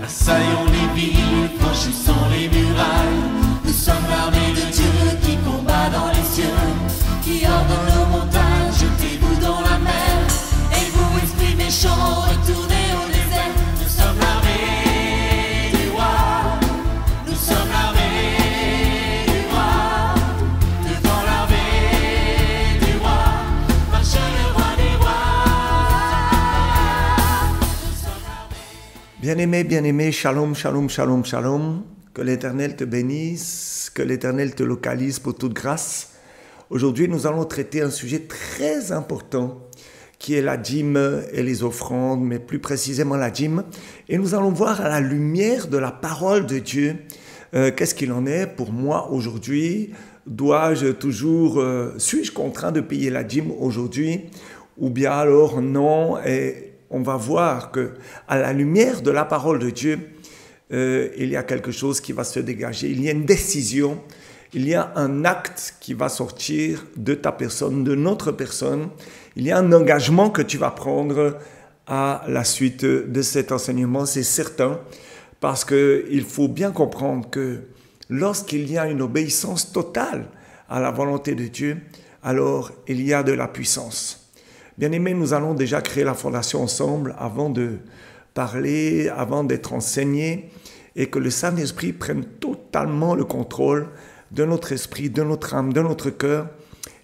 Assaillons les villes, franchissons les murailles. Nous sommes l'armée de Dieu qui combat dans les cieux, qui ordonne nos montagnes, jetez-vous dans la mer. Et vous, esprits méchants, retournez au désert. Nous sommes l'armée du roi, nous sommes l'armée du roi. Devant l'armée du roi, marche le roi des rois. Nous sommes l'armée. Bien-aimé, shalom, shalom, shalom, shalom. Que l'Éternel te bénisse, que l'Éternel te localise pour toute grâce. Aujourd'hui, nous allons traiter un sujet très important qui est la dîme et les offrandes, mais plus précisément la dîme. Et nous allons voir à la lumière de la parole de Dieu, qu'est-ce qu'il en est pour moi aujourd'hui. Suis-je contraint de payer la dîme aujourd'hui? Ou bien alors non? Et on va voir que à la lumière de la parole de Dieu, il y a quelque chose qui va se dégager. Il y a une décision, il y a un acte qui va sortir de ta personne, de notre personne. Il y a un engagement que tu vas prendre à la suite de cet enseignement, c'est certain, parce qu'il faut bien comprendre que lorsqu'il y a une obéissance totale à la volonté de Dieu, alors il y a de la puissance. Bien-aimés, nous allons déjà créer la fondation ensemble avant de parler, avant d'être enseigné, et que le Saint-Esprit prenne totalement le contrôle de notre esprit, de notre âme, de notre cœur,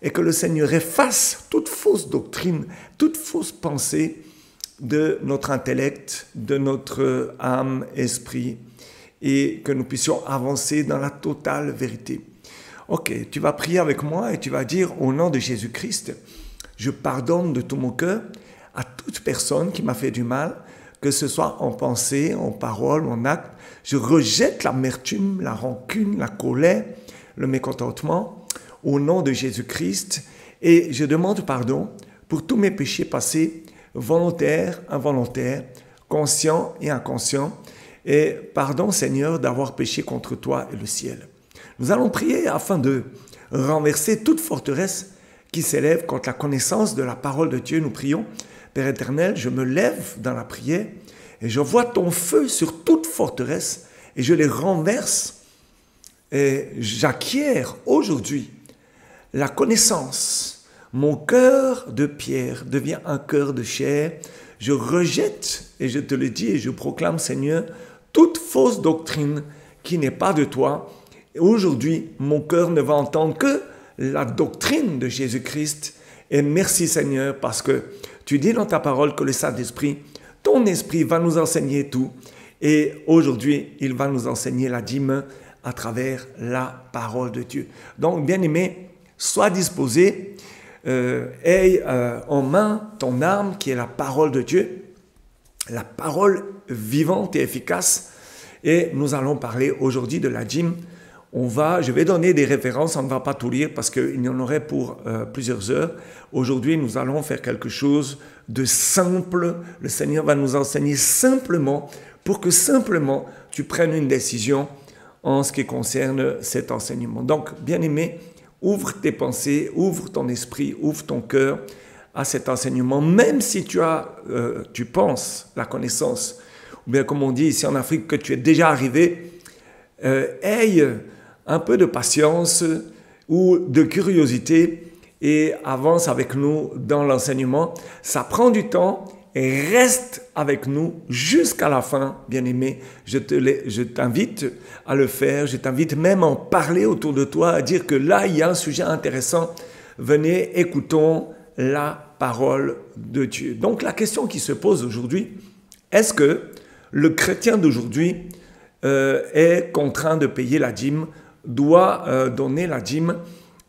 et que le Seigneur efface toute fausse doctrine, toute fausse pensée de notre intellect, de notre âme, esprit, et que nous puissions avancer dans la totale vérité. Ok, tu vas prier avec moi et tu vas dire au nom de Jésus-Christ, je pardonne de tout mon cœur à toute personne qui m'a fait du mal, que ce soit en pensée, en parole, en acte. Je rejette l'amertume, la rancune, la colère, le mécontentement au nom de Jésus-Christ et je demande pardon pour tous mes péchés passés, volontaires, involontaires, conscients et inconscients. Et pardon Seigneur d'avoir péché contre toi et le ciel. Nous allons prier afin de renverser toute forteresse qui s'élève contre la connaissance de la parole de Dieu. Nous prions. Père éternel, je me lève dans la prière et je vois ton feu sur toute forteresse et je les renverse et j'acquiers aujourd'hui la connaissance. Mon cœur de pierre devient un cœur de chair. Je rejette, et je te le dis et je proclame Seigneur, toute fausse doctrine qui n'est pas de toi. Et aujourd'hui, mon cœur ne va entendre que la doctrine de Jésus-Christ. Et merci Seigneur parce que tu dis dans ta parole que le Saint-Esprit, ton esprit va nous enseigner tout. Et aujourd'hui, il va nous enseigner la dîme à travers la parole de Dieu. Donc, bien-aimé, sois disposé, aie en main ton arme qui est la parole de Dieu, la parole vivante et efficace. Et nous allons parler aujourd'hui de la dîme. Je vais donner des références, on ne va pas tout lire parce qu'il y en aurait pour plusieurs heures. Aujourd'hui, nous allons faire quelque chose de simple. Le Seigneur va nous enseigner simplement pour que simplement tu prennes une décision en ce qui concerne cet enseignement. Donc, bien-aimé, ouvre tes pensées, ouvre ton esprit, ouvre ton cœur à cet enseignement. Même si tu penses la connaissance, ou bien comme on dit ici en Afrique, que tu es déjà arrivé, aie un peu de patience ou de curiosité et avance avec nous dans l'enseignement. Ça prend du temps et reste avec nous jusqu'à la fin, bien-aimé. Je t'invite à le faire, je t'invite même à en parler autour de toi, à dire que là, il y a un sujet intéressant. Venez, écoutons la parole de Dieu. Donc la question qui se pose aujourd'hui, est-ce que le chrétien d'aujourd'hui est contraint de payer la dîme, doit donner la dîme?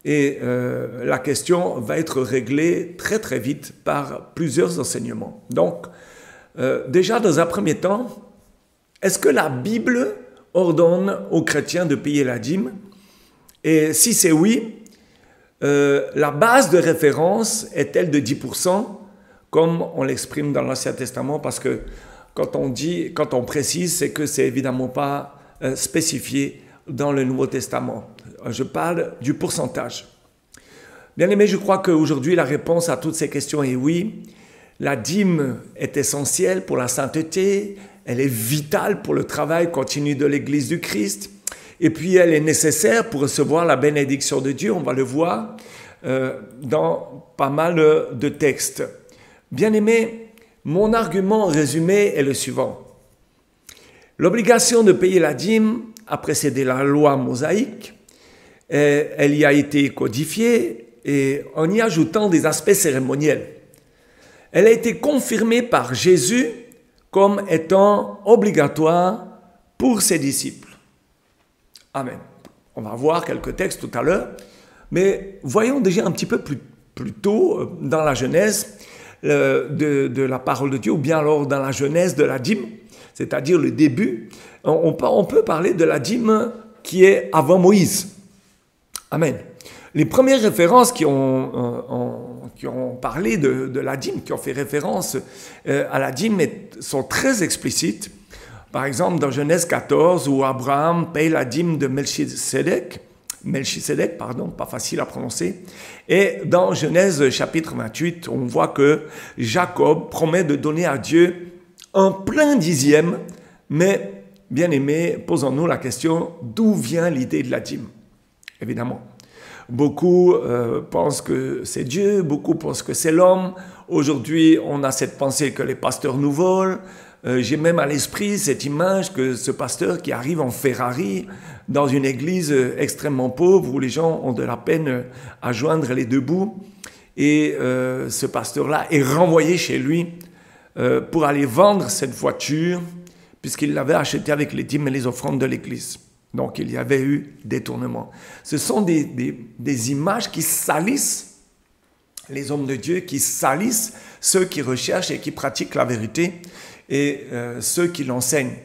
Et la question va être réglée très très vite par plusieurs enseignements. Donc, déjà dans un premier temps, est-ce que la Bible ordonne aux chrétiens de payer la dîme? Et si c'est oui, la base de référence est-elle de 10%, comme on l'exprime dans l'Ancien Testament? Parce que quand on précise, c'est que c'est évidemment pas spécifié dans le Nouveau Testament. Je parle du pourcentage. Bien aimé, je crois qu'aujourd'hui, la réponse à toutes ces questions est oui. La dîme est essentielle pour la sainteté, elle est vitale pour le travail continu de l'Église du Christ. Et puis, elle est nécessaire pour recevoir la bénédiction de Dieu. On va le voir dans pas mal de textes. Bien-aimés, mon argument résumé est le suivant. L'obligation de payer la dîme a précédé la loi mosaïque. Elle y a été codifiée et en y ajoutant des aspects cérémoniels. Elle a été confirmée par Jésus comme étant obligatoire pour ses disciples. Amen. On va voir quelques textes tout à l'heure, mais voyons déjà un petit peu plus tôt dans la Genèse de la parole de Dieu, ou bien alors dans la Genèse de la dîme, c'est-à-dire le début. On peut parler de la dîme qui est avant Moïse. Amen. Les premières références qui ont parlé de la dîme, qui ont fait référence à la dîme, sont très explicites. Par exemple, dans Genèse 14, où Abraham paye la dîme de Melchisédek, pas facile à prononcer. Et dans Genèse chapitre 28, on voit que Jacob promet de donner à Dieu un plein dixième, mais bien aimé, posons-nous la question, d'où vient l'idée de la dîme? Évidemment. Beaucoup pensent que c'est Dieu, beaucoup pensent que c'est l'homme. Aujourd'hui, on a cette pensée que les pasteurs nous volent. J'ai même à l'esprit cette image que ce pasteur qui arrive en Ferrari dans une église extrêmement pauvre où les gens ont de la peine à joindre les deux bouts. Et ce pasteur-là est renvoyé chez lui pour aller vendre cette voiture puisqu'il l'avait achetée avec les dîmes et les offrandes de l'église. Donc, il y avait eu détournement. Ce sont des images qui salissent les hommes de Dieu, qui salissent ceux qui recherchent et qui pratiquent la vérité et ceux qui l'enseignent.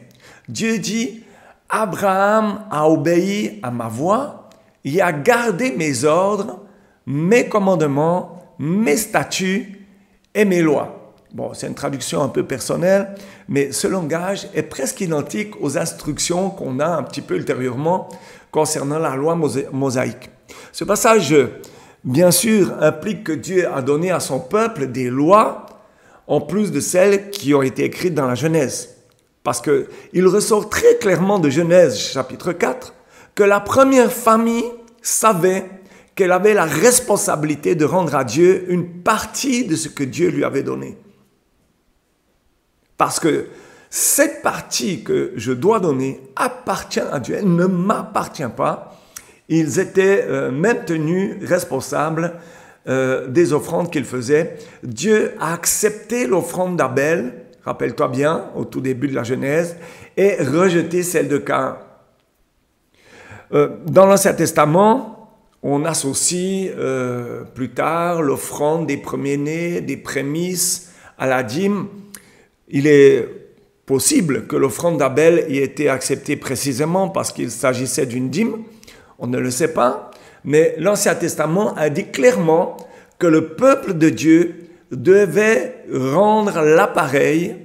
Dieu dit, Abraham a obéi à ma voix, il a gardé mes ordres, mes commandements, mes statuts et mes lois. Bon, c'est une traduction un peu personnelle, mais ce langage est presque identique aux instructions qu'on a un petit peu ultérieurement concernant la loi mosaïque. Ce passage, bien sûr, implique que Dieu a donné à son peuple des lois, en plus de celles qui ont été écrites dans la Genèse. Parce qu'il ressort très clairement de Genèse, chapitre 4, que la première famille savait qu'elle avait la responsabilité de rendre à Dieu une partie de ce que Dieu lui avait donné. Parce que cette partie que je dois donner appartient à Dieu, elle ne m'appartient pas. Ils étaient même tenus responsables des offrandes qu'ils faisaient. Dieu a accepté l'offrande d'Abel, rappelle-toi bien, au tout début de la Genèse, et rejeté celle de Caïn. Dans l'Ancien Testament, on associe plus tard l'offrande des premiers-nés, des prémices à la dîme. Il est possible que l'offrande d'Abel ait été acceptée précisément parce qu'il s'agissait d'une dîme. On ne le sait pas. Mais l'Ancien Testament a dit clairement que le peuple de Dieu devait rendre l'appareil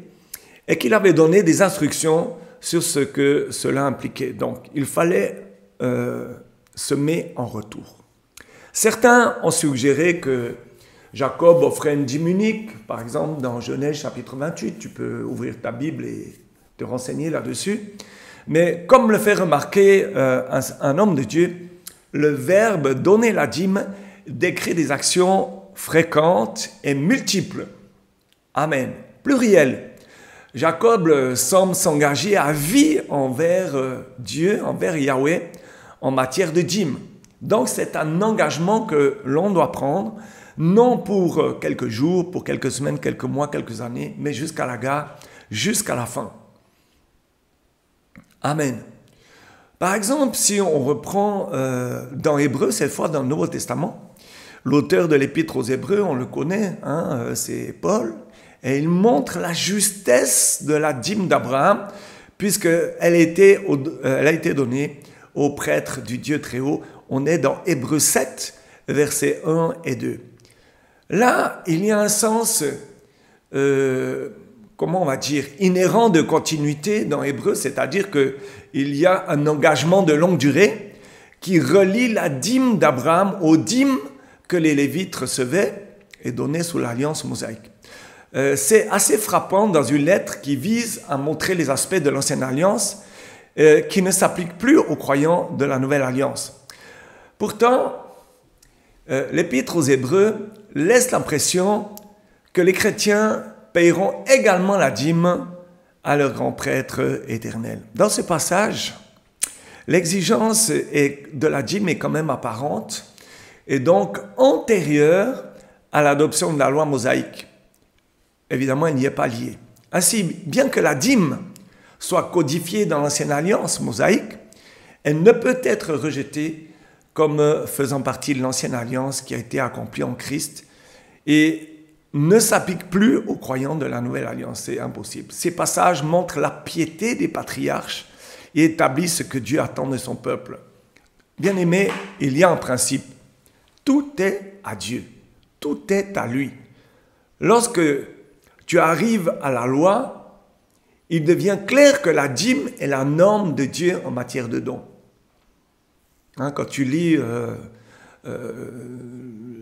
et qu'il avait donné des instructions sur ce que cela impliquait. Donc, il fallait semer en retour. Certains ont suggéré que Jacob offrait une dîme unique, par exemple dans Genèse chapitre 28. Tu peux ouvrir ta Bible et te renseigner là-dessus. Mais comme le fait remarquer un homme de Dieu, le verbe « donner la dîme » décrit des actions fréquentes et multiples. Amen. Pluriel. Jacob semble s'engager à vie envers Dieu, envers Yahweh, en matière de dîme. Donc c'est un engagement que l'on doit prendre, non pour quelques jours, pour quelques semaines, quelques mois, quelques années, mais jusqu'à la gare, jusqu'à la fin. Amen. Par exemple, si on reprend dans Hébreux, cette fois dans le Nouveau Testament, l'auteur de l'Épître aux Hébreux, on le connaît, c'est Paul, et il montre la justesse de la dîme d'Abraham, puisqu'elle a été donnée au prêtre du Dieu Très-Haut. On est dans Hébreux 7, versets 1 et 2. Là, il y a un sens, comment on va dire, inhérent de continuité dans Hébreux, c'est-à-dire qu'il y a un engagement de longue durée qui relie la dîme d'Abraham aux dîmes que les Lévites recevaient et donnaient sous l'alliance mosaïque. C'est assez frappant dans une lettre qui vise à montrer les aspects de l'ancienne alliance qui ne s'appliquent plus aux croyants de la nouvelle alliance. Pourtant, l'Épître aux Hébreux laisse l'impression que les chrétiens paieront également la dîme à leur grand prêtre éternel. Dans ce passage, l'exigence de la dîme est quand même apparente et donc antérieure à l'adoption de la loi mosaïque. Évidemment, elle n'y est pas liée. Ainsi, bien que la dîme soit codifiée dans l'ancienne alliance mosaïque, elle ne peut être rejetée comme faisant partie de l'ancienne alliance qui a été accomplie en Christ et ne s'applique plus aux croyants de la nouvelle alliance. C'est impossible. Ces passages montrent la piété des patriarches et établissent ce que Dieu attend de son peuple. Bien-aimés, il y a un principe. Tout est à Dieu. Tout est à lui. Lorsque tu arrives à la loi, il devient clair que la dîme est la norme de Dieu en matière de dons. Quand tu lis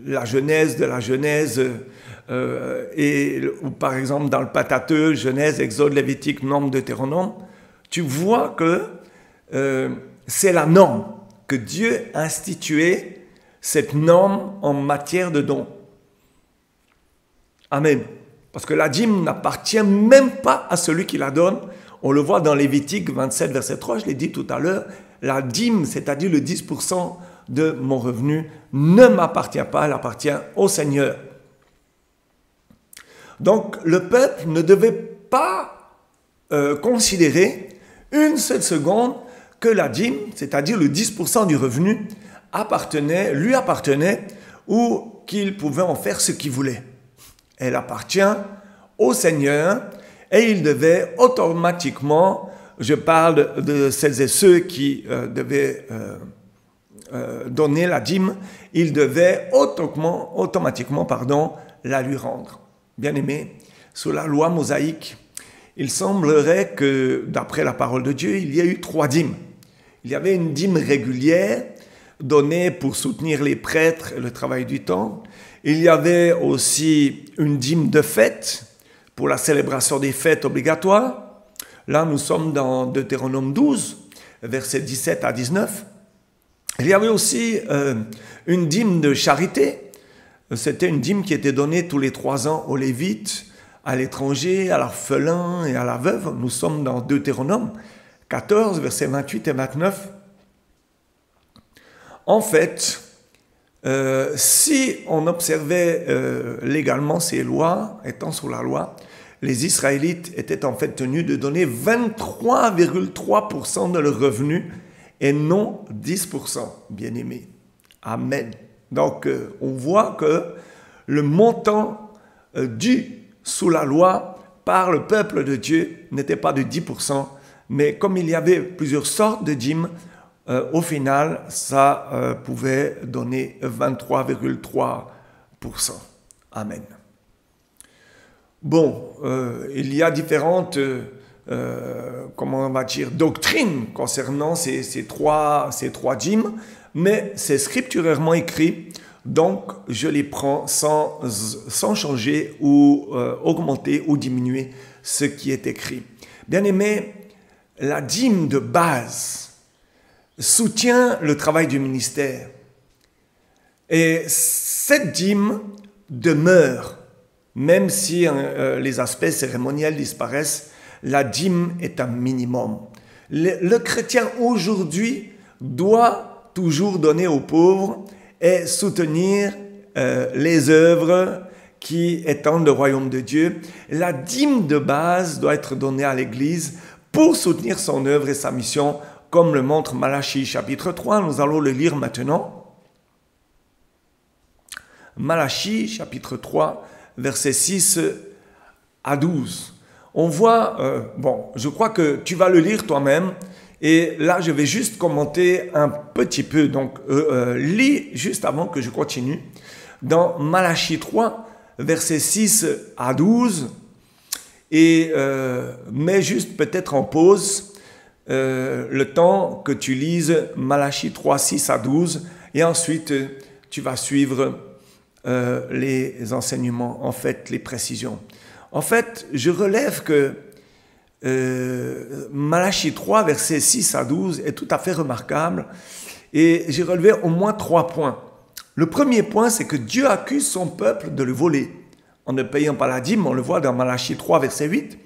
la Genèse de la Genèse, ou par exemple dans le Pentateuque, Genèse, Exode, Lévitique, Nombre, Deutéronome, tu vois que c'est la norme, que Dieu a institué cette norme en matière de dons. Amen. Parce que la dîme n'appartient même pas à celui qui la donne. On le voit dans Lévitique 27, verset 3, je l'ai dit tout à l'heure, la dîme, c'est-à-dire le 10% de mon revenu, ne m'appartient pas, elle appartient au Seigneur. Donc, le peuple ne devait pas considérer une seule seconde que la dîme, c'est-à-dire le 10% du revenu, lui appartenait ou qu'il pouvait en faire ce qu'il voulait. Elle appartient au Seigneur et il devait automatiquement, je parle de celles et ceux qui devaient donner la dîme, il devait automatiquement la lui rendre. Bien-aimés, sous la loi mosaïque, il semblerait que, d'après la parole de Dieu, il y a eu 3 dîmes. Il y avait une dîme régulière donnée pour soutenir les prêtres et le travail du temple. Il y avait aussi une dîme de fête pour la célébration des fêtes obligatoires. Là, nous sommes dans Deutéronome 12, versets 17 à 19. Il y avait aussi une dîme de charité. C'était une dîme qui était donnée tous les 3 ans aux Lévites, à l'étranger, à l'orphelin et à la veuve. Nous sommes dans Deutéronome 14, versets 28 et 29. En fait, si on observait légalement ces lois, étant sous la loi, les Israélites étaient en fait tenus de donner 23,3% de leurs revenus et non 10%, bien-aimés. Amen. Donc, on voit que le montant dû sous la loi par le peuple de Dieu n'était pas de 10%, mais comme il y avait plusieurs sortes de dîmes, au final, ça pouvait donner 23,3%. Amen. Bon, il y a différentes, comment on va dire, doctrines concernant ces trois dîmes, mais c'est scripturairement écrit, donc je les prends sans changer ou augmenter ou diminuer ce qui est écrit. Bien-aimés, la dîme de base soutient le travail du ministère. Et cette dîme demeure, même si les aspects cérémoniels disparaissent, la dîme est un minimum. Le chrétien aujourd'hui doit toujours donner aux pauvres et soutenir les œuvres qui étendent le royaume de Dieu. La dîme de base doit être donnée à l'Église pour soutenir son œuvre et sa mission, comme le montre Malachie chapitre 3. Nous allons le lire maintenant. Malachie chapitre 3, versets 6 à 12. On voit, je crois que tu vas le lire toi-même, et là je vais juste commenter un petit peu, donc lis juste avant que je continue. Dans Malachie 3, versets 6 à 12, et mets juste peut-être en pause le temps que tu lises Malachie 3, 6 à 12, et ensuite tu vas suivre les enseignements, en fait les précisions. En fait, je relève que Malachie 3, versets 6 à 12 est tout à fait remarquable. Et j'ai relevé au moins 3 points. Le premier point, c'est que Dieu accuse son peuple de le voler. En ne payant pas la dîme, on le voit dans Malachie 3, verset 8.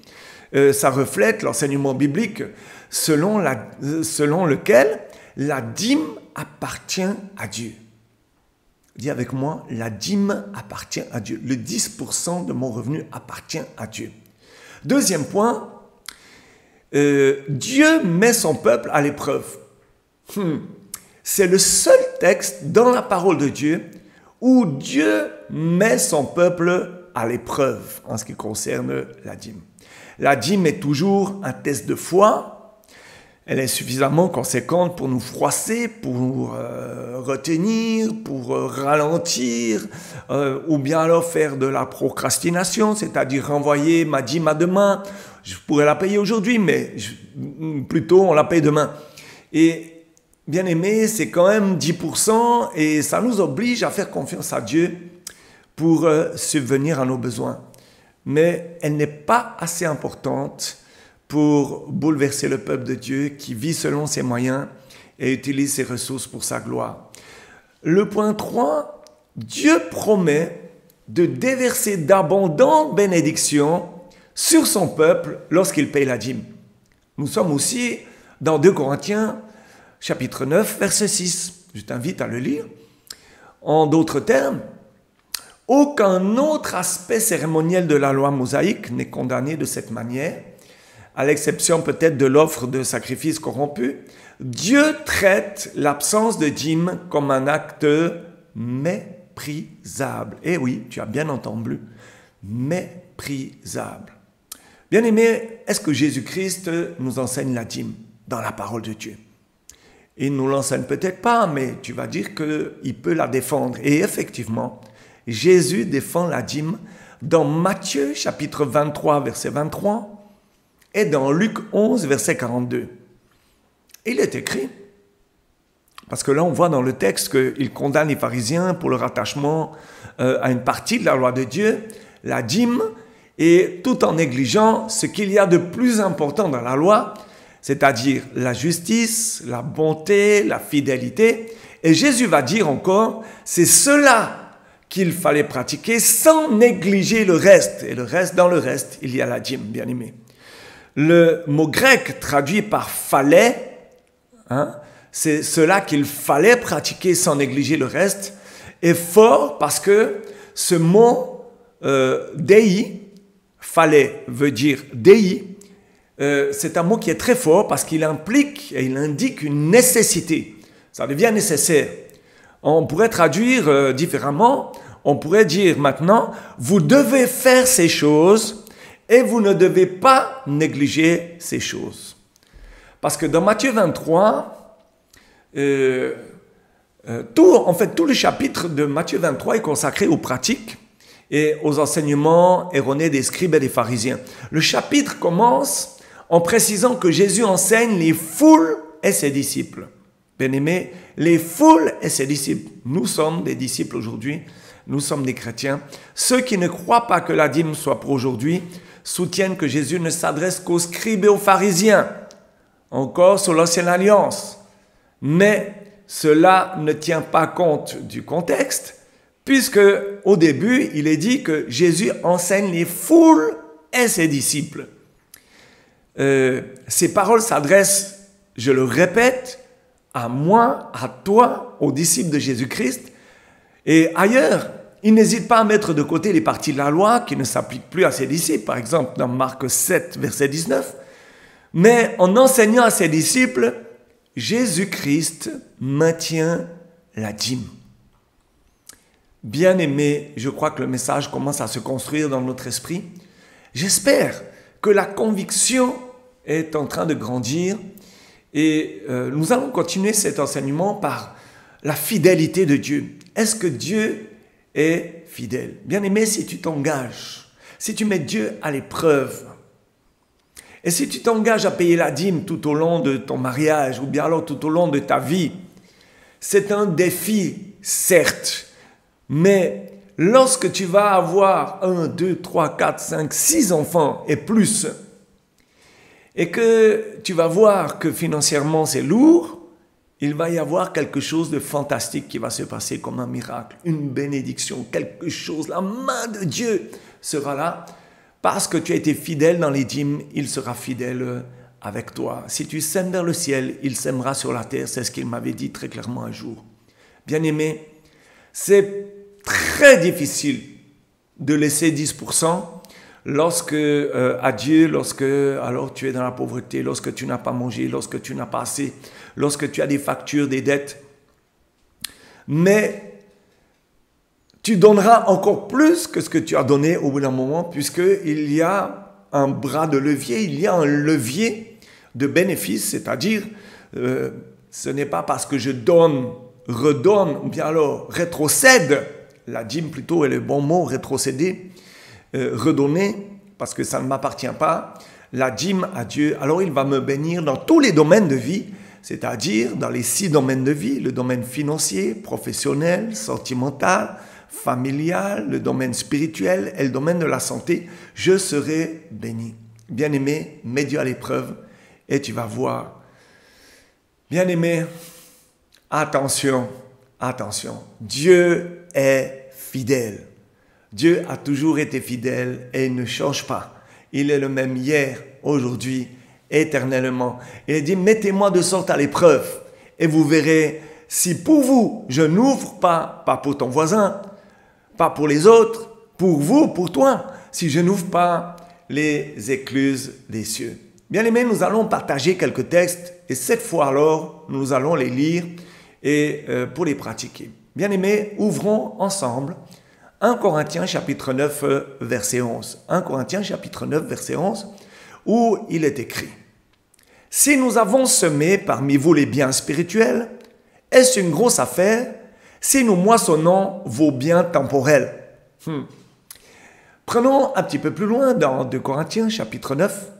Ça reflète l'enseignement biblique selon lequel la dîme appartient à Dieu. Dis avec moi, la dîme appartient à Dieu. Le 10% de mon revenu appartient à Dieu. Deuxième point, Dieu met son peuple à l'épreuve. C'est le seul texte dans la parole de Dieu où Dieu met son peuple à l'épreuve en ce qui concerne la dîme. La dîme est toujours un test de foi. Elle est suffisamment conséquente pour nous froisser, pour retenir, pour ralentir, ou bien alors faire de la procrastination, c'est-à-dire renvoyer ma dîme à demain. Je pourrais la payer aujourd'hui, mais plutôt on la paye demain. Et bien aimé, c'est quand même 10% et ça nous oblige à faire confiance à Dieu pour subvenir à nos besoins. Mais elle n'est pas assez importante pour bouleverser le peuple de Dieu qui vit selon ses moyens et utilise ses ressources pour sa gloire. Le point 3, Dieu promet de déverser d'abondantes bénédictions sur son peuple lorsqu'il paye la dîme. Nous sommes aussi dans 2 Corinthiens, chapitre 9, verset 6. Je t'invite à le lire. En d'autres termes, aucun autre aspect cérémoniel de la loi mosaïque n'est condamné de cette manière, à l'exception peut-être de l'offre de sacrifice corrompu. Dieu traite l'absence de dîme comme un acte méprisable. Eh oui, tu as bien entendu, méprisable. Bien-aimé, est-ce que Jésus-Christ nous enseigne la dîme dans la parole de Dieu? Il ne nous l'enseigne peut-être pas, mais tu vas dire qu'il peut la défendre. Et effectivement, Jésus défend la dîme dans Matthieu chapitre 23, verset 23 et dans Luc 11, verset 42. Il est écrit, parce que là on voit dans le texte qu'il condamne les pharisiens pour leur attachement à une partie de la loi de Dieu, la dîme, et tout en négligeant ce qu'il y a de plus important dans la loi, c'est-à-dire la justice, la bonté, la fidélité. Et Jésus va dire encore, c'est cela qu'il fallait pratiquer sans négliger le reste. Et le reste, dans le reste, il y a la dîme, bien aimé. Le mot grec traduit par fallait, c'est cela qu'il fallait pratiquer sans négliger le reste, est fort parce que ce mot dei, fallait veut dire dei, c'est un mot qui est très fort parce qu'il implique et il indique une nécessité. Ça devient nécessaire. On pourrait traduire différemment. On pourrait dire maintenant, vous devez faire ces choses et vous ne devez pas négliger ces choses. Parce que dans Matthieu 23, tout le chapitre de Matthieu 23 est consacré aux pratiques et aux enseignements erronés des scribes et des pharisiens. Le chapitre commence en précisant que Jésus enseigne les foules et ses disciples. Bien-aimés, les foules et ses disciples. Nous sommes des disciples aujourd'hui, nous sommes des chrétiens. Ceux qui ne croient pas que la dîme soit pour aujourd'hui soutiennent que Jésus ne s'adresse qu'aux scribes et aux pharisiens, encore sous l'ancienne alliance. Mais cela ne tient pas compte du contexte, puisque au début, il est dit que Jésus enseigne les foules et ses disciples. Ces paroles s'adressent, je le répète, à moi, à toi, aux disciples de Jésus-Christ. Et ailleurs, il n'hésite pas à mettre de côté les parties de la loi qui ne s'appliquent plus à ses disciples, par exemple dans Marc 7, verset 19. Mais en enseignant à ses disciples, Jésus-Christ maintient la dîme. Bien-aimé, je crois que le message commence à se construire dans notre esprit. J'espère que la conviction est en train de grandir et nous allons continuer cet enseignement par la fidélité de Dieu. Est-ce que Dieu est fidèle? Bien-aimé, si tu t'engages, si tu mets Dieu à l'épreuve, et si tu t'engages à payer la dîme tout au long de ton mariage ou bien alors tout au long de ta vie, c'est un défi, certes, mais lorsque tu vas avoir 1, 2, 3, 4, 5, 6 enfants et plus, et que tu vas voir que financièrement c'est lourd, il va y avoir quelque chose de fantastique qui va se passer comme un miracle, une bénédiction, quelque chose. La main de Dieu sera là parce que tu as été fidèle dans les dîmes, il sera fidèle avec toi. Si tu sèmes vers le ciel, il sèmera sur la terre. C'est ce qu'il m'avait dit très clairement un jour. Bien-aimé, c'est très difficile de laisser 10% lorsque à Dieu, lorsque alors tu es dans la pauvreté, lorsque tu n'as pas mangé, lorsque tu n'as pas assez, lorsque tu as des factures, des dettes. Mais tu donneras encore plus que ce que tu as donné au bout d'un moment, puisqu'il y a un bras de levier, il y a un levier de bénéfice, c'est-à-dire ce n'est pas parce que je donne, redonne, ou bien alors rétrocède, la dîme plutôt est le bon mot, rétrocéder, redonner, parce que ça ne m'appartient pas, la dîme à Dieu, alors il va me bénir dans tous les domaines de vie, c'est-à-dire dans les 6 domaines de vie, le domaine financier, professionnel, sentimental, familial, le domaine spirituel et le domaine de la santé, je serai béni. Bien-aimé, mets Dieu à l'épreuve et tu vas voir. Bien-aimé, attention, attention, Dieu est fidèle. Dieu a toujours été fidèle et il ne change pas. Il est le même hier, aujourd'hui, éternellement. Il dit, mettez-moi de sorte à l'épreuve et vous verrez si pour vous, je n'ouvre pas pour ton voisin, pas pour les autres, pour vous, pour toi, si je n'ouvre pas les écluses des cieux. Bien-aimés, nous allons partager quelques textes et cette fois alors, nous allons les lire et pour les pratiquer. Bien-aimés, ouvrons ensemble 1 Corinthiens chapitre 9, verset 11. 1 Corinthiens chapitre 9, verset 11, où il est écrit « Si nous avons semé parmi vous les biens spirituels, est-ce une grosse affaire si nous moissonnons vos biens temporels ?» Prenons un petit peu plus loin dans 2 Corinthiens chapitre 9,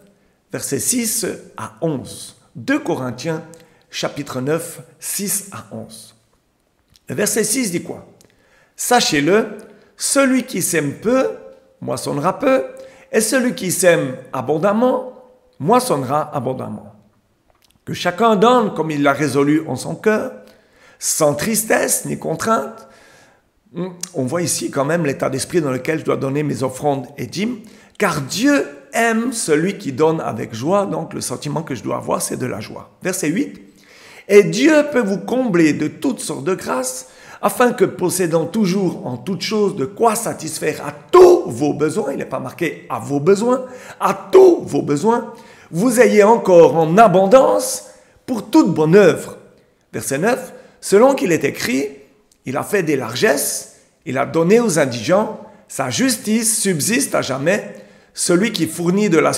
versets 6 à 11. 2 Corinthiens chapitre 9, 6 à 11. Le verset 6 dit quoi? « Sachez-le, celui qui sème peu, moissonnera peu, et celui qui sème abondamment, moissonnera abondamment. Que chacun donne comme il l'a résolu en son cœur, sans tristesse ni contrainte. » On voit ici quand même l'état d'esprit dans lequel je dois donner mes offrandes et dîmes, car Dieu aime celui qui donne avec joie, donc le sentiment que je dois avoir, c'est de la joie. Verset 8. « Et Dieu peut vous combler de toutes sortes de grâces, afin que possédant toujours en toutes choses de quoi satisfaire à tous vos besoins, il n'est pas marqué à vos besoins, à tous vos besoins, vous ayez encore en abondance pour toute bonne œuvre. » Verset 9, « Selon qu'il est écrit, il a fait des largesses, il a donné aux indigents, sa justice subsiste à jamais, celui qui fournit de la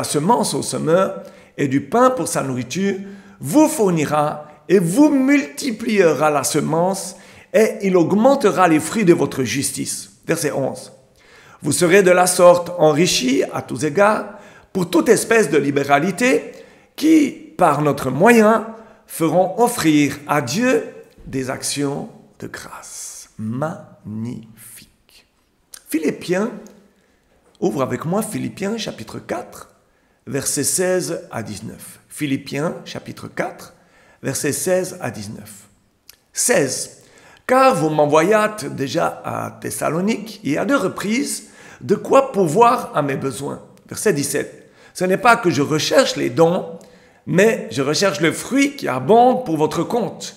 semence au semeur et du pain pour sa nourriture, vous fournira et vous multipliera la semence, et il augmentera les fruits de votre justice. » Verset 11. « Vous serez de la sorte enrichis à tous égards, pour toute espèce de libéralité, qui, par notre moyen, feront offrir à Dieu des actions de grâce. » Magnifique. Philippiens, ouvre avec moi Philippiens chapitre 4, versets 16 à 19. Philippiens chapitre 4, versets 16 à 19. 16. « Car vous m'envoyâtes déjà à Thessalonique et à 2 reprises de quoi pourvoir à mes besoins. » Verset 17. « Ce n'est pas que je recherche les dons, mais je recherche le fruit qui abonde pour votre compte.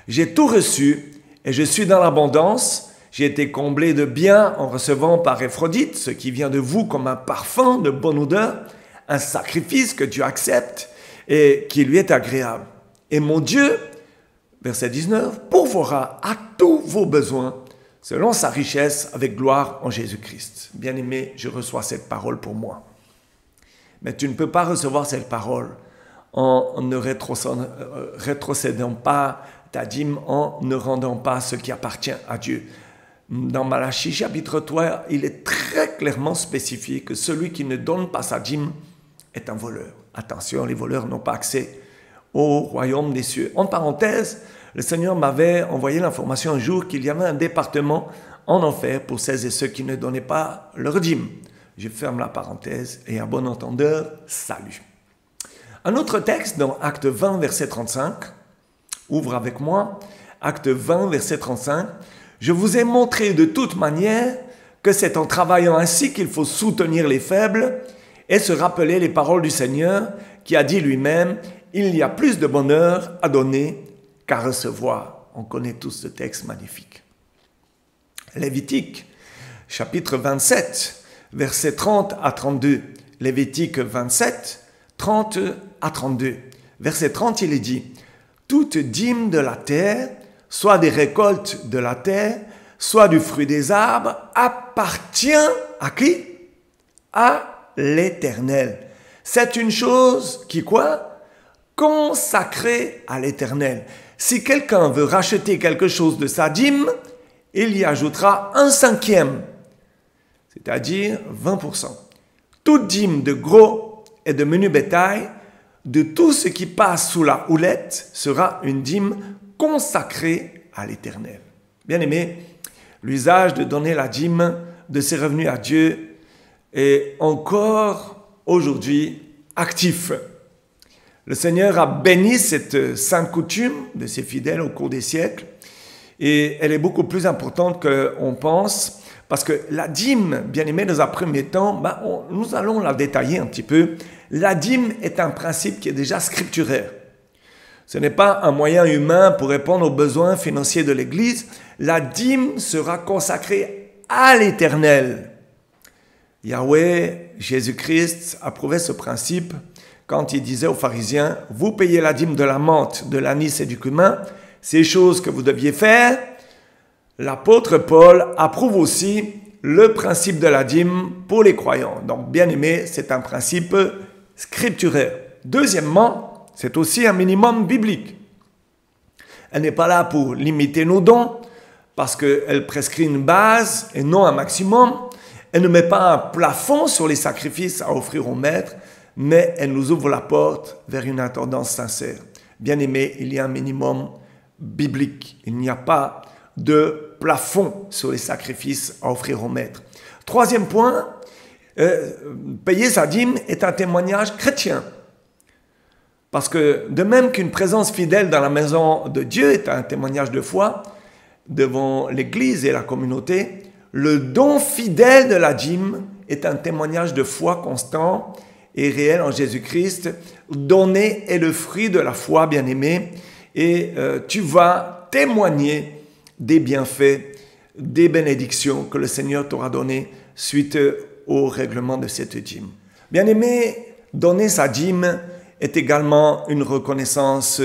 J'ai tout reçu et je suis dans l'abondance. J'ai été comblé de bien en recevant par Éphrodite ce qui vient de vous comme un parfum de bonne odeur, un sacrifice que Dieu accepte et qui lui est agréable. Et mon Dieu, verset 19, pourvoira à tous vos besoins selon sa richesse avec gloire en Jésus-Christ. » Bien-aimé, je reçois cette parole pour moi. Mais tu ne peux pas recevoir cette parole en ne rétrocédant pas ta dîme, en ne rendant pas ce qui appartient à Dieu. Dans Malachie chapitre 3, il est très clairement spécifié que celui qui ne donne pas sa dîme est un voleur. Attention, les voleurs n'ont pas accès au royaume des cieux. En parenthèse, le Seigneur m'avait envoyé l'information un jour qu'il y avait un département en enfer pour celles et ceux qui ne donnaient pas leur dîme. Je ferme la parenthèse et à bon entendeur, salut. Un autre texte dans Acte 20, verset 35, ouvre avec moi, Acte 20, verset 35, « Je vous ai montré de toute manière que c'est en travaillant ainsi qu'il faut soutenir les faibles et se rappeler les paroles du Seigneur qui a dit lui-même, « Il y a plus de bonheur à donner qu'à recevoir. » On connaît tous ce texte magnifique. Lévitique, chapitre 27, versets 30 à 32. Lévitique 27, 30 à 32. Verset 30, il est dit, « Toute dîme de la terre, soit des récoltes de la terre, soit du fruit des arbres, appartient à qui? À l'Éternel. C'est une chose qui quoi? Consacrée à l'Éternel. Si quelqu'un veut racheter quelque chose de sa dîme, il y ajoutera 1/5, c'est-à-dire 20%. Toute dîme de gros et de menu bétail, de tout ce qui passe sous la houlette, sera une dîme consacrée à l'Éternel. Bien-aimés, l'usage de donner la dîme de ses revenus à Dieu est encore aujourd'hui actif. Le Seigneur a béni cette sainte coutume de ses fidèles au cours des siècles et elle est beaucoup plus importante qu'on pense parce que la dîme, bien aimé, dans un premier temps, nous allons la détailler un petit peu. La dîme est un principe qui est déjà scripturaire. Ce n'est pas un moyen humain pour répondre aux besoins financiers de l'Église. La dîme sera consacrée à l'Éternel. Yahweh, Jésus-Christ, approuvait ce principe quand il disait aux pharisiens, « Vous payez la dîme de la menthe, de l'anis et du cumin, ces choses que vous deviez faire. » L'apôtre Paul approuve aussi le principe de la dîme pour les croyants. Donc, bien aimé, c'est un principe scripturaire. Deuxièmement, c'est aussi un minimum biblique. Elle n'est pas là pour limiter nos dons, parce qu'elle prescrit une base et non un maximum. Elle ne met pas un plafond sur les sacrifices à offrir au maître, mais elle nous ouvre la porte vers une attendance sincère. Bien aimé, il y a un minimum biblique. Il n'y a pas de plafond sur les sacrifices à offrir au maître. Troisième point, payer sa dîme est un témoignage chrétien. Parce que de même qu'une présence fidèle dans la maison de Dieu est un témoignage de foi devant l'Église et la communauté, le don fidèle de la dîme est un témoignage de foi constant et réel en Jésus-Christ. Donner est le fruit de la foi, bien-aimé, et tu vas témoigner des bienfaits, des bénédictions que le Seigneur t'aura données suite au règlement de cette dîme. Bien-aimé, donner sa dîme est également une reconnaissance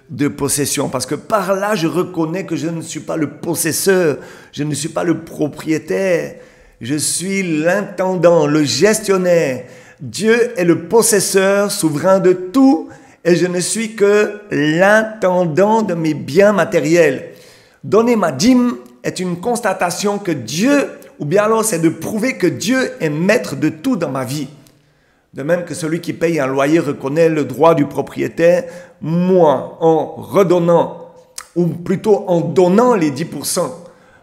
de possession, parce que par là, je reconnais que je ne suis pas le possesseur, je ne suis pas le propriétaire, je suis l'intendant, le gestionnaire. Dieu est le possesseur souverain de tout et je ne suis que l'intendant de mes biens matériels. Donner ma dîme est une constatation que Dieu, ou bien alors c'est de prouver que Dieu est maître de tout dans ma vie. De même que celui qui paye un loyer reconnaît le droit du propriétaire, moi, en redonnant, ou plutôt en donnant les 10%,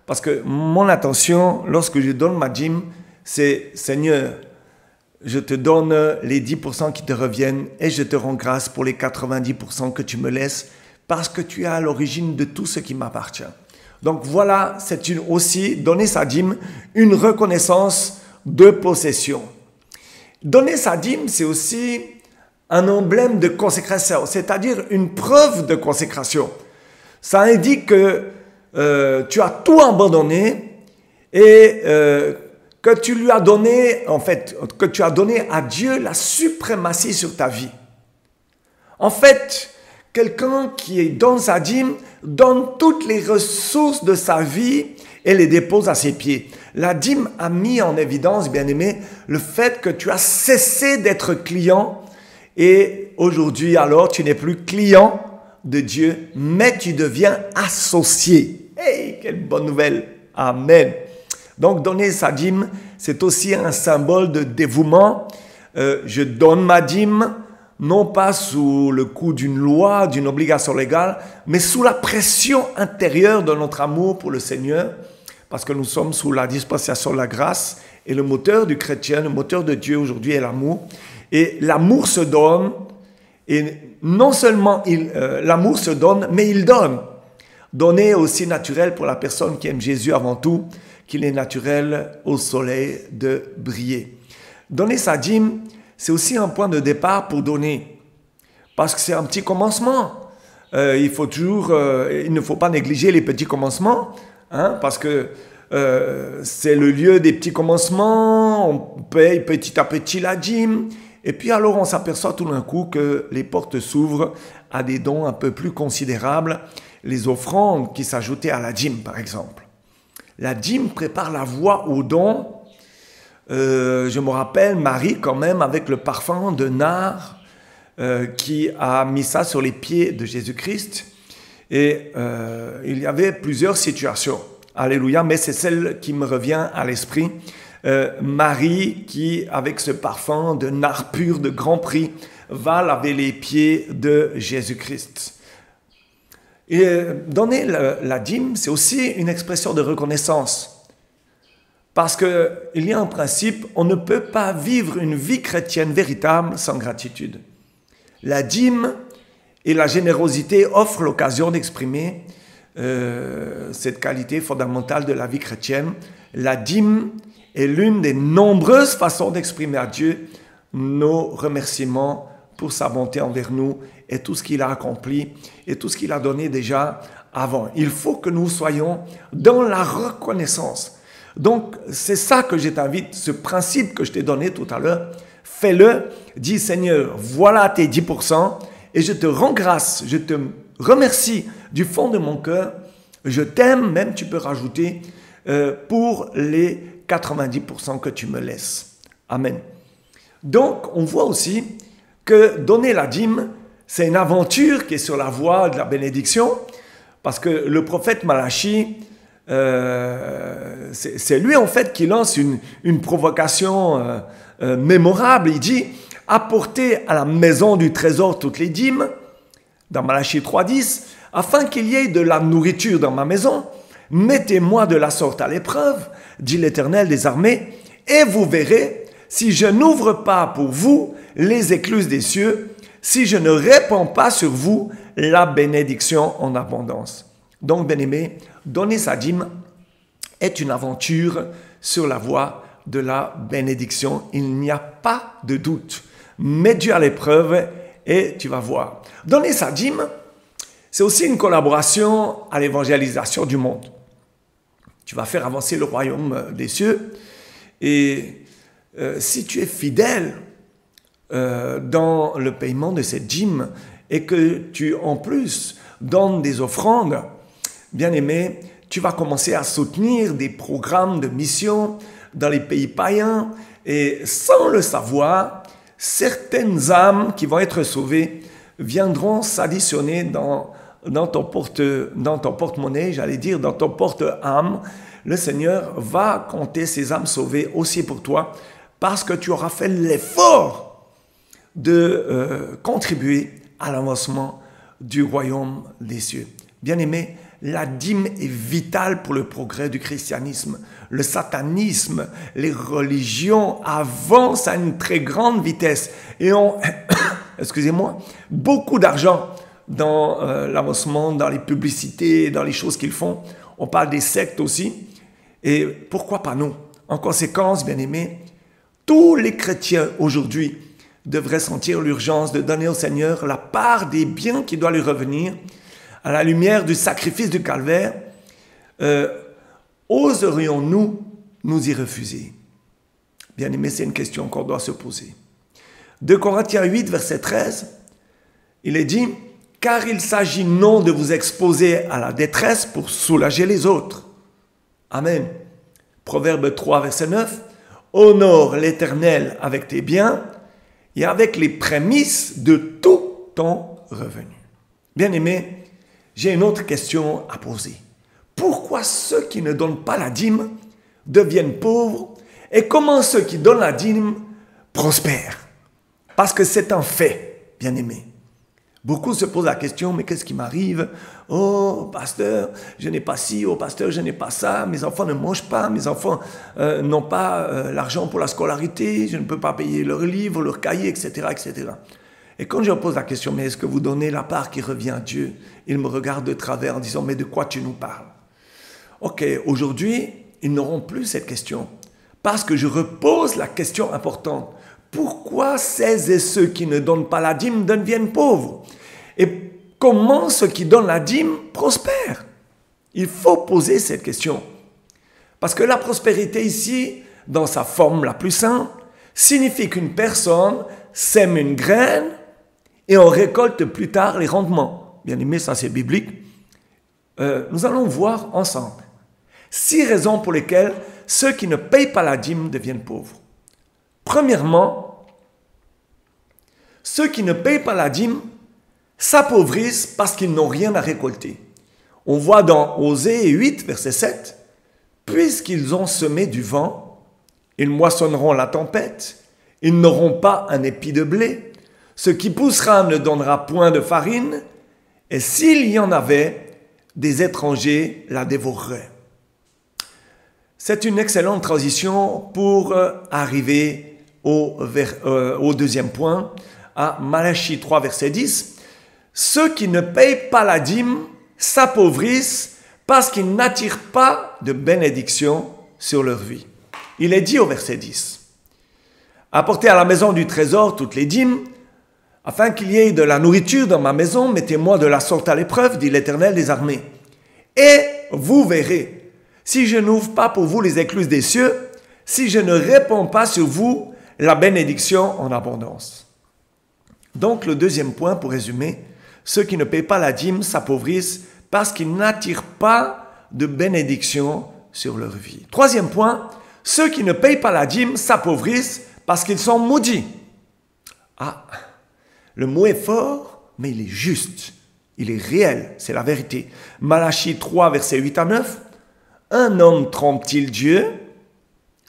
parce que mon intention, lorsque je donne ma dîme, c'est « Seigneur, je te donne les 10% qui te reviennent et je te rends grâce pour les 90% que tu me laisses parce que tu es à l'origine de tout ce qui m'appartient. » Donc voilà, c'est aussi, donner sa dîme, une reconnaissance de possession. Donner sa dîme, c'est aussi un emblème de consécration, c'est-à-dire une preuve de consécration. Ça indique que tu as tout abandonné et que tu lui as donné, en fait, que tu as donné à Dieu la suprématie sur ta vie. En fait, quelqu'un qui donne sa dîme donne toutes les ressources de sa vie et les dépose à ses pieds. La dîme a mis en évidence, bien-aimé, le fait que tu as cessé d'être client et aujourd'hui, alors, tu n'es plus client de Dieu, mais tu deviens associé. Hey, quelle bonne nouvelle! Amen! Donc, donner sa dîme, c'est aussi un symbole de dévouement. Je donne ma dîme, non pas sous le coup d'une loi, d'une obligation légale, mais sous la pression intérieure de notre amour pour le Seigneur. parce que nous sommes sous la dispensation de la grâce, et le moteur du chrétien, le moteur de Dieu aujourd'hui est l'amour. Et l'amour se donne, et non seulement l'amour se donne, mais il donne. Donner est aussi naturel pour la personne qui aime Jésus avant tout, qu'il est naturel au soleil de briller. Donner sa dîme, c'est aussi un point de départ pour donner, parce que c'est un petit commencement. Il ne faut pas négliger les petits commencements, hein, parce que c'est le lieu des petits commencements, on paye petit à petit la dîme, et puis alors on s'aperçoit tout d'un coup que les portes s'ouvrent à des dons un peu plus considérables, les offrandes qui s'ajoutaient à la dîme par exemple. La dîme prépare la voie au don. Je me rappelle Marie quand même avec le parfum de nard qui a mis ça sur les pieds de Jésus-Christ, et il y avait plusieurs situations. Alléluia, mais c'est celle qui me revient à l'esprit. Marie qui, avec ce parfum de nard pur de grand prix, va laver les pieds de Jésus-Christ. Et donner la dîme, c'est aussi une expression de reconnaissance. Parce qu'il y a un principe, on ne peut pas vivre une vie chrétienne véritable sans gratitude. La dîme et la générosité offrent l'occasion d'exprimer cette qualité fondamentale de la vie chrétienne. La dîme est l'une des nombreuses façons d'exprimer à Dieu nos remerciements pour sa bonté envers nous et tout ce qu'il a accompli et tout ce qu'il a donné déjà avant. Il faut que nous soyons dans la reconnaissance. Donc, c'est ça que je t'invite, ce principe que je t'ai donné tout à l'heure. Fais-le, dis Seigneur, voilà tes 10% et je te rends grâce, je te remercie du fond de mon cœur, je t'aime, même tu peux rajouter, pour les 90% que tu me laisses. Amen. Donc, on voit aussi que donner la dîme, c'est une aventure qui est sur la voie de la bénédiction, parce que le prophète Malachi, c'est lui en fait qui lance une provocation mémorable. Il dit « Apportez à la maison du trésor toutes les dîmes », dans Malachi 3,10, « afin qu'il y ait de la nourriture dans ma maison, mettez-moi de la sorte à l'épreuve, dit l'Éternel des armées, et vous verrez, si je n'ouvre pas pour vous les écluses des cieux, si je ne répands pas sur vous la bénédiction en abondance. » Donc, bien-aimé, donner sa dîme est une aventure sur la voie de la bénédiction. Il n'y a pas de doute. Mets Dieu à l'épreuve et tu vas voir. Donner sa dîme, c'est aussi une collaboration à l'évangélisation du monde. Tu vas faire avancer le royaume des cieux. Et si tu es fidèle dans le paiement de cette dîme et que tu, en plus, donnes des offrandes, bien-aimé, tu vas commencer à soutenir des programmes de mission dans les pays païens et sans le savoir, certaines âmes qui vont être sauvées viendront s'additionner dans ton porte-monnaie, j'allais dire, dans ton porte-âme. Le Seigneur va compter ces âmes sauvées aussi pour toi parce que tu auras fait l'effort de contribuer à l'avancement du royaume des cieux. Bien-aimé, la dîme est vitale pour le progrès du christianisme. Le satanisme, les religions avancent à une très grande vitesse et ont, excusez-moi, beaucoup d'argent dans l'avancement, dans les publicités, dans les choses qu'ils font. On parle des sectes aussi. Et pourquoi pas nous? En conséquence, bien-aimés, tous les chrétiens aujourd'hui devraient sentir l'urgence de donner au Seigneur la part des biens qui doit lui revenir à la lumière du sacrifice du calvaire. Oserions-nous nous y refuser? Bien-aimés, c'est une question qu'on doit se poser. 2 Corinthiens 8, verset 13, il est dit « Car il s'agit non de vous exposer à la détresse pour soulager les autres. » Amen. Proverbe 3, verset 9, « Honore l'Éternel avec tes biens et avec les prémices de tout ton revenu. » Bien-aimés, j'ai une autre question à poser. Pourquoi ceux qui ne donnent pas la dîme deviennent pauvres et comment ceux qui donnent la dîme prospèrent? Parce que c'est un fait, bien-aimés. Beaucoup se posent la question, mais qu'est-ce qui m'arrive? Oh, pasteur, je n'ai pas ci, oh, pasteur, je n'ai pas ça, mes enfants ne mangent pas, mes enfants n'ont pas l'argent pour la scolarité, je ne peux pas payer leurs livres, leurs cahiers, etc., etc. Et quand je pose la question, mais est-ce que vous donnez la part qui revient à Dieu? Il me regarde de travers en disant, mais de quoi tu nous parles? Ok, aujourd'hui, ils n'auront plus cette question, parce que je repose la question importante. Pourquoi celles et ceux qui ne donnent pas la dîme deviennent pauvres? Et comment ceux qui donnent la dîme prospèrent? Il faut poser cette question. Parce que la prospérité ici, dans sa forme la plus simple, signifie qu'une personne sème une graine et on récolte plus tard les rendements. Bien aimé, ça c'est biblique. Nous allons voir ensemble 6 raisons pour lesquelles ceux qui ne payent pas la dîme deviennent pauvres. Premièrement, ceux qui ne payent pas la dîme s'appauvrissent parce qu'ils n'ont rien à récolter. On voit dans Osée 8, verset 7, « Puisqu'ils ont semé du vent, ils moissonneront la tempête, ils n'auront pas un épi de blé, ce qui poussera ne donnera point de farine, et s'il y en avait, des étrangers la dévoreraient. » C'est une excellente transition pour arriver au deuxième point, à Malachie 3, verset 10. Ceux qui ne payent pas la dîme s'appauvrissent parce qu'ils n'attirent pas de bénédiction sur leur vie. Il est dit au verset 10. Apportez à la maison du trésor toutes les dîmes, afin qu'il y ait de la nourriture dans ma maison, mettez-moi de la sorte à l'épreuve, dit l'Éternel des armées. Et vous verrez, si je n'ouvre pas pour vous les écluses des cieux, si je ne répands pas sur vous la bénédiction en abondance. Donc le deuxième point, pour résumer, ceux qui ne payent pas la dîme s'appauvrissent parce qu'ils n'attirent pas de bénédiction sur leur vie. Troisième point, ceux qui ne payent pas la dîme s'appauvrissent parce qu'ils sont maudits. Ah, le mot est fort, mais il est juste. Il est réel, c'est la vérité. Malachie 3, versets 8 à 9. Un homme trompe-t-il Dieu?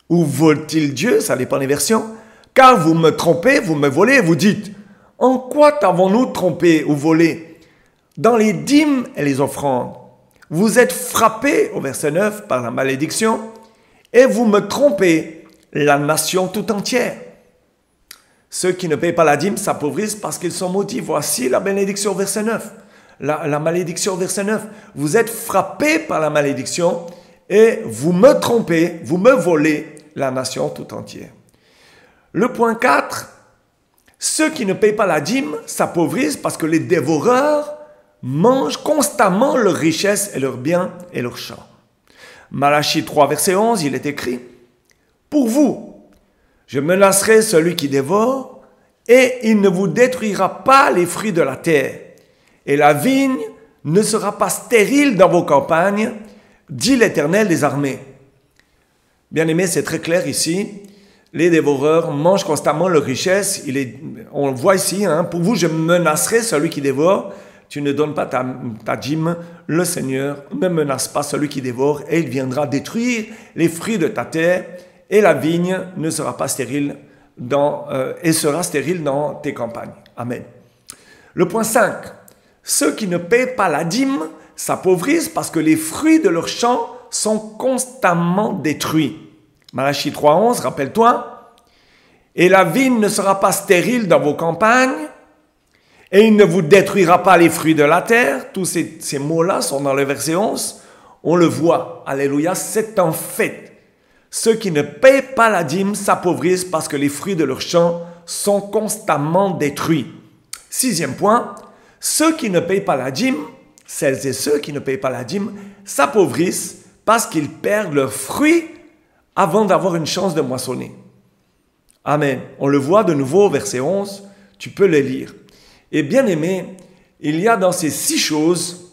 Ou vole-t-il Dieu? Ça dépend des versions. Car vous me trompez, vous me volez, vous dites, en quoi t'avons-nous trompé ou volé? Dans les dîmes et les offrandes. Vous êtes frappés, au verset 9, par la malédiction, et vous me trompez, la nation tout entière. Ceux qui ne payent pas la dîme s'appauvrissent parce qu'ils sont maudits. Voici la bénédiction, verset 9. La malédiction, verset 9. Vous êtes frappés par la malédiction, et vous me trompez, vous me volez, la nation tout entière. Le point 4, ceux qui ne payent pas la dîme s'appauvrissent parce que les dévoreurs mangent constamment leurs richesses et leurs biens et leurs champs. Malachie 3, verset 11, il est écrit, « Pour vous, je menacerai celui qui dévore, et il ne vous détruira pas les fruits de la terre, et la vigne ne sera pas stérile dans vos campagnes, dit l'Éternel des armées. » Bien-aimés, c'est très clair ici. Les dévoreurs mangent constamment leurs richesses. On le voit ici. Pour vous, je menacerai celui qui dévore. Tu ne donnes pas ta dîme. Le Seigneur ne menace pas celui qui dévore et il viendra détruire les fruits de ta terre et la vigne ne sera pas stérile et sera stérile dans tes campagnes. Amen. Le point 5. Ceux qui ne paient pas la dîme s'appauvrissent parce que les fruits de leurs champs sont constamment détruits. Malachie 3.11, rappelle-toi. Et la vigne ne sera pas stérile dans vos campagnes, et il ne vous détruira pas les fruits de la terre. Tous ces mots-là sont dans le verset 11. On le voit. Alléluia, c'est un fait. Ceux qui ne paient pas la dîme s'appauvrissent parce que les fruits de leurs champs sont constamment détruits. 6e point, ceux qui ne payent pas la dîme, celles et ceux qui ne payent pas la dîme, s'appauvrissent parce qu'ils perdent leurs fruits avant d'avoir une chance de moissonner. Amen. On le voit de nouveau au verset 11, tu peux le lire. Et bien aimé, il y a dans ces 6 choses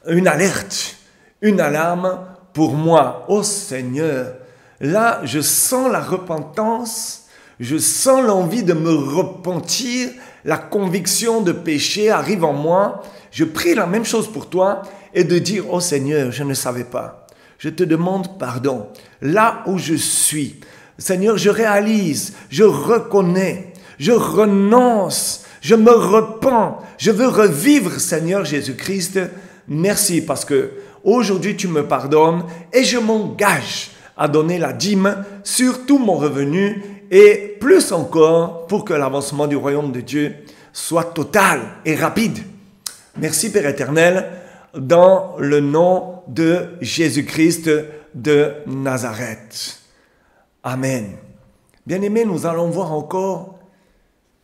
une alerte, une alarme pour moi. Oh Seigneur, là je sens la repentance, je sens l'envie de me repentir, la conviction de péché arrive en moi. Je prie la même chose pour toi et de dire, oh Seigneur, je ne savais pas. Je te demande pardon. Là où je suis, Seigneur, je réalise, je reconnais, je renonce, Je me repens. Je veux revivre, Seigneur Jésus-Christ. Merci parce que aujourd'hui tu me pardonnes et je m'engage à donner la dîme sur tout mon revenu et plus encore pour que l'avancement du royaume de Dieu soit total et rapide. Merci Père éternel, dans le nom de Jésus-Christ de Nazareth. Amen. Bien-aimés, nous allons voir encore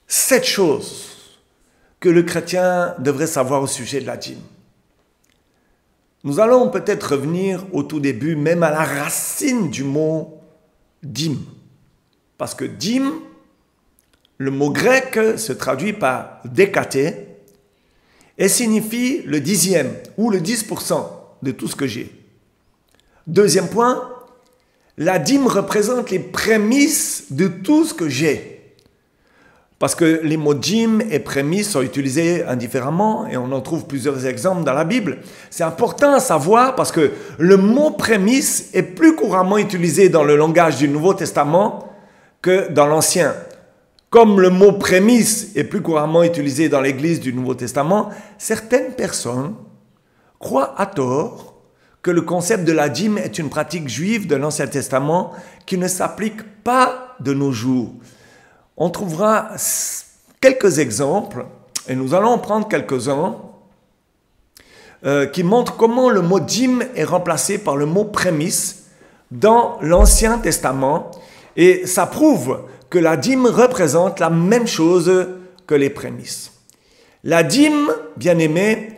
7 choses que le chrétien devrait savoir au sujet de la dîme. Nous allons peut-être revenir au tout début, même à la racine du mot dîme. Parce que dîme, le mot grec se traduit par décaté et signifie le 10e ou le 10% de tout ce que j'ai. Deuxième point, la dîme représente les prémices de tout ce que j'ai. Parce que les mots dîme et prémices sont utilisés indifféremment et on en trouve plusieurs exemples dans la Bible. C'est important à savoir parce que le mot prémisse est plus couramment utilisé dans le langage du Nouveau Testament que dans l'Ancien. Comme le mot prémisse est plus couramment utilisé dans l'Église du Nouveau Testament, certaines personnes croient à tort que le concept de la dîme est une pratique juive de l'Ancien Testament qui ne s'applique pas de nos jours. On trouvera quelques exemples, et nous allons en prendre quelques-uns, qui montrent comment le mot dîme est remplacé par le mot prémisse dans l'Ancien Testament, et ça prouve que la dîme représente la même chose que les prémices. La dîme, bien-aimé,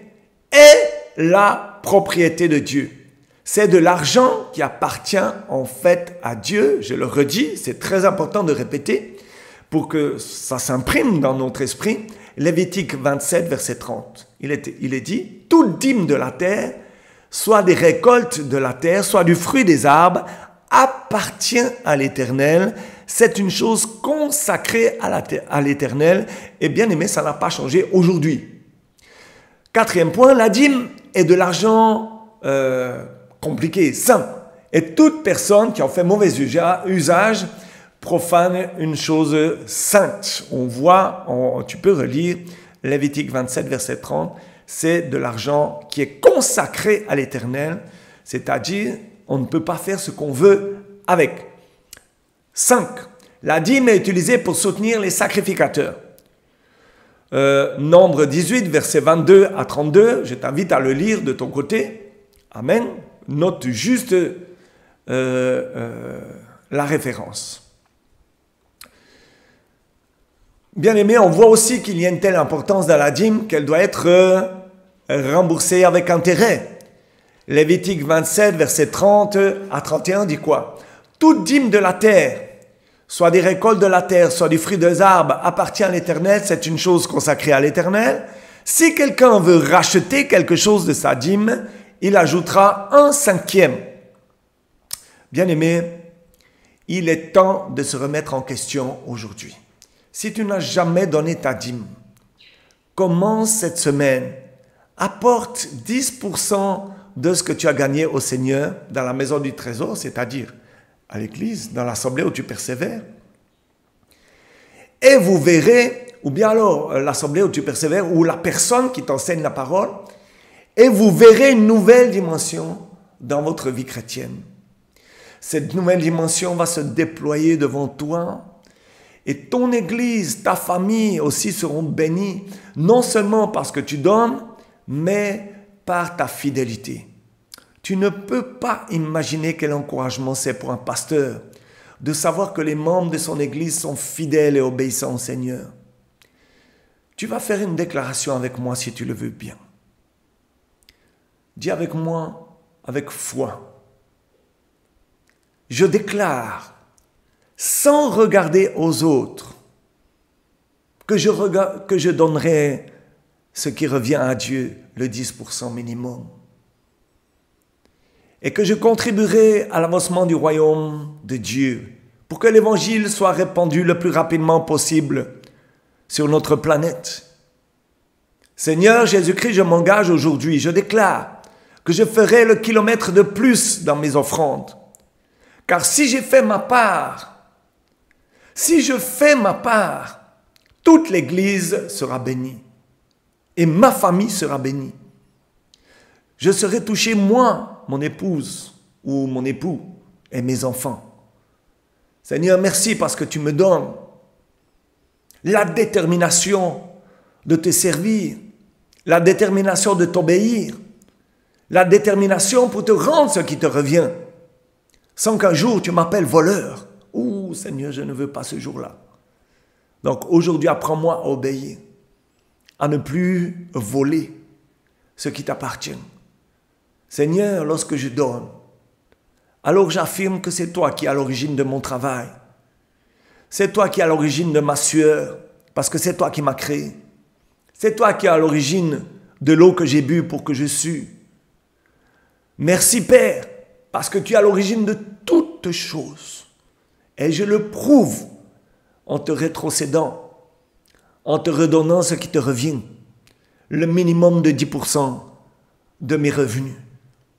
est la propriété de Dieu. C'est de l'argent qui appartient en fait à Dieu. Je le redis, c'est très important de répéter pour que ça s'imprime dans notre esprit. Lévitique 27, verset 30. Il est dit, « Toute dîme de la terre, soit des récoltes de la terre, soit du fruit des arbres, appartient à l'Éternel. C'est une chose consacrée à l'Éternel. » Et bien aimé, ça n'a pas changé aujourd'hui. Quatrième point, la dîme est de l'argent compliqué, saint. Et toute personne qui en fait mauvais usage profane une chose sainte. On voit, tu peux relire Lévitique 27, verset 30, c'est de l'argent qui est consacré à l'Éternel, c'est-à-dire on ne peut pas faire ce qu'on veut avec. 5. La dîme est utilisée pour soutenir les sacrificateurs. Nombre 18, verset 22 à 32, je t'invite à le lire de ton côté. Amen. Note juste la référence. Bien aimé, on voit aussi qu'il y a une telle importance dans la dîme qu'elle doit être remboursée avec intérêt. Lévitique 27, verset 30 à 31 dit quoi? Toute dîme de la terre, soit des récoltes de la terre, soit du fruit des arbres, appartient à l'Éternel, c'est une chose consacrée à l'Éternel. Si quelqu'un veut racheter quelque chose de sa dîme, il ajoutera 1/5. Bien aimé, il est temps de se remettre en question aujourd'hui. Si tu n'as jamais donné ta dîme, commence cette semaine. Apporte 10% de ce que tu as gagné au Seigneur dans la maison du trésor, c'est-à-dire à l'église, dans l'assemblée où tu persévères. Et vous verrez, ou bien alors l'assemblée où tu persévères, ou la personne qui t'enseigne la parole, et vous verrez une nouvelle dimension dans votre vie chrétienne. Cette nouvelle dimension va se déployer devant toi. Et ton église, ta famille aussi seront bénies, non seulement parce que tu donnes, mais par ta fidélité. Tu ne peux pas imaginer quel encouragement c'est pour un pasteur de savoir que les membres de son église sont fidèles et obéissants au Seigneur. Tu vas faire une déclaration avec moi si tu le veux bien. Dis avec moi, avec foi. Je déclare, sans regarder aux autres, que je donnerai ce qui revient à Dieu, le 10% minimum. Et que je contribuerai à l'avancement du royaume de Dieu, pour que l'évangile soit répandu le plus rapidement possible sur notre planète. Seigneur Jésus-Christ, je m'engage aujourd'hui, je déclare que je ferai le kilomètre de plus dans mes offrandes. Car si j'ai fait ma part, si je fais ma part, toute l'Église sera bénie. Et ma famille sera bénie. Je serai touché, moi, mon épouse ou mon époux et mes enfants. Seigneur, merci parce que tu me donnes la détermination de te servir, la détermination de t'obéir, la détermination pour te rendre ce qui te revient, sans qu'un jour tu m'appelles voleur. Ouh, Seigneur, je ne veux pas ce jour-là. Donc aujourd'hui, apprends-moi à obéir, à ne plus voler ce qui t'appartient. Seigneur, lorsque je donne, alors j'affirme que c'est toi qui es à l'origine de mon travail. C'est toi qui es à l'origine de ma sueur, parce que c'est toi qui m'as créé. C'est toi qui es à l'origine de l'eau que j'ai bu pour que je sue. Merci Père, parce que tu es à l'origine de toutes choses. Et je le prouve en te rétrocédant, en te redonnant ce qui te revient, le minimum de 10% de mes revenus.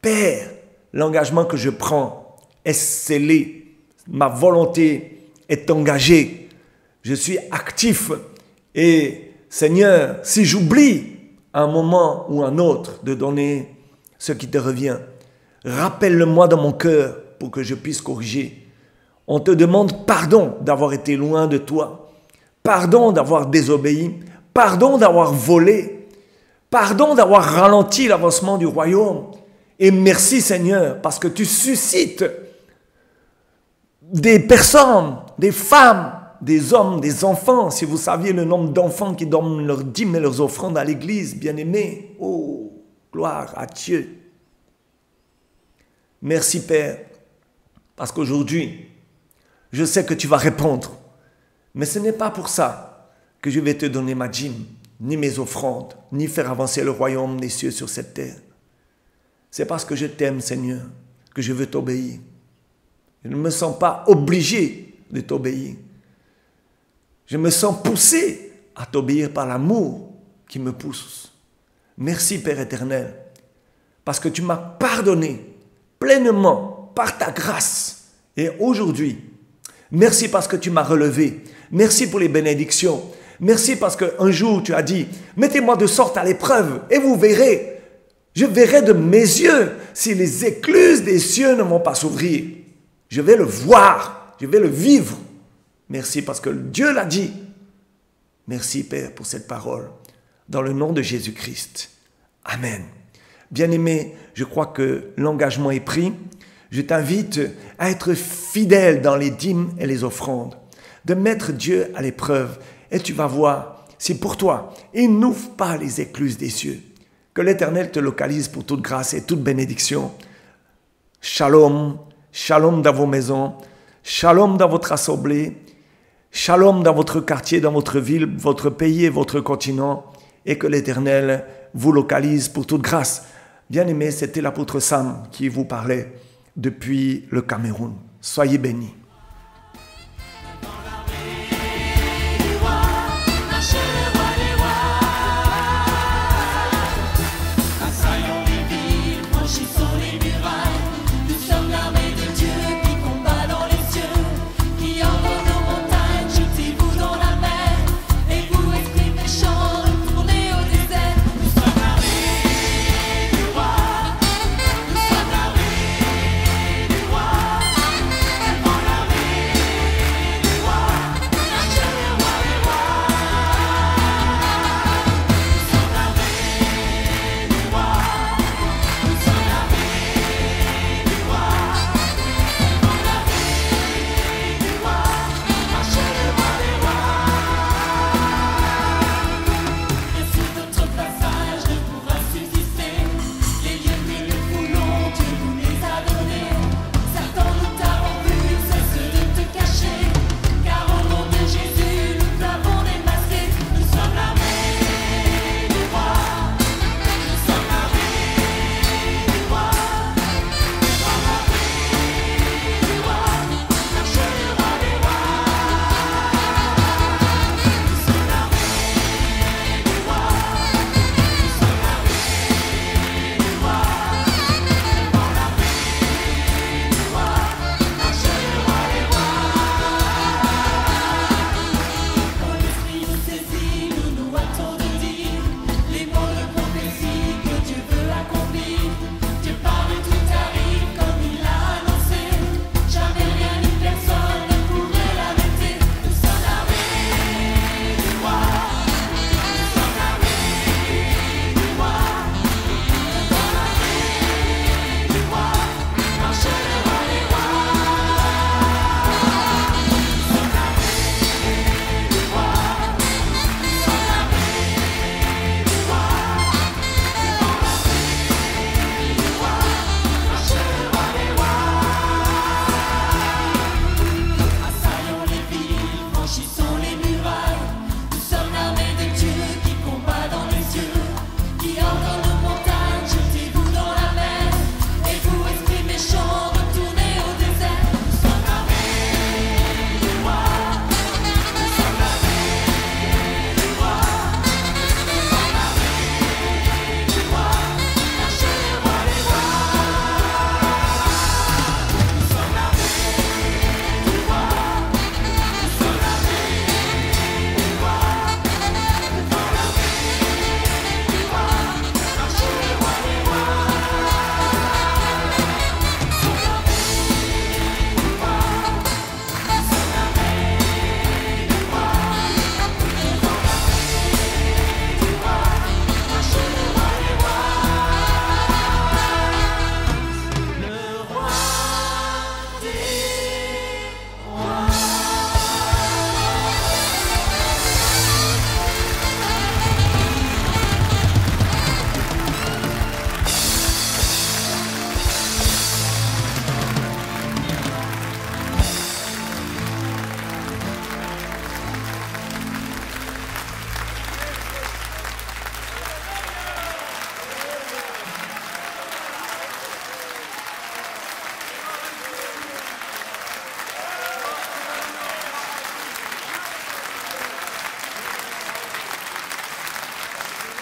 Père, l'engagement que je prends est scellé, ma volonté est engagée, je suis actif et Seigneur, si j'oublie à un moment ou un autre de donner ce qui te revient, rappelle-le-moi dans mon cœur pour que je puisse corriger. On te demande pardon d'avoir été loin de toi, pardon d'avoir désobéi, pardon d'avoir volé, pardon d'avoir ralenti l'avancement du royaume. Et merci Seigneur, parce que tu suscites des personnes, des femmes, des hommes, des enfants. Si vous saviez le nombre d'enfants qui donnent leurs dîmes et leurs offrandes à l'église, bien-aimés. Oh, gloire à Dieu. Merci Père, parce qu'aujourd'hui, je sais que tu vas répondre. Mais ce n'est pas pour ça que je vais te donner ma dîme, ni mes offrandes, ni faire avancer le royaume des cieux sur cette terre. C'est parce que je t'aime, Seigneur, que je veux t'obéir. Je ne me sens pas obligé de t'obéir. Je me sens poussé à t'obéir par l'amour qui me pousse. Merci, Père éternel, parce que tu m'as pardonné pleinement par ta grâce. Et aujourd'hui, merci parce que tu m'as relevé. Merci pour les bénédictions. Merci parce qu'un jour, tu as dit, mettez-moi de sorte à l'épreuve et vous verrez. Je verrai de mes yeux si les écluses des cieux ne vont pas s'ouvrir. Je vais le voir, je vais le vivre. Merci parce que Dieu l'a dit. Merci Père pour cette parole. Dans le nom de Jésus-Christ. Amen. Bien-aimé, je crois que l'engagement est pris. Je t'invite à être fidèle dans les dîmes et les offrandes. De mettre Dieu à l'épreuve. Et tu vas voir, si pour toi, il n'ouvre pas les écluses des cieux. Que l'Éternel te localise pour toute grâce et toute bénédiction. Shalom, shalom dans vos maisons, shalom dans votre assemblée, shalom dans votre quartier, dans votre ville, votre pays et votre continent. Et que l'Éternel vous localise pour toute grâce. Bien-aimés, c'était l'apôtre Sam qui vous parlait depuis le Cameroun. Soyez bénis.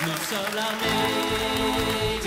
Nous sommes l'armée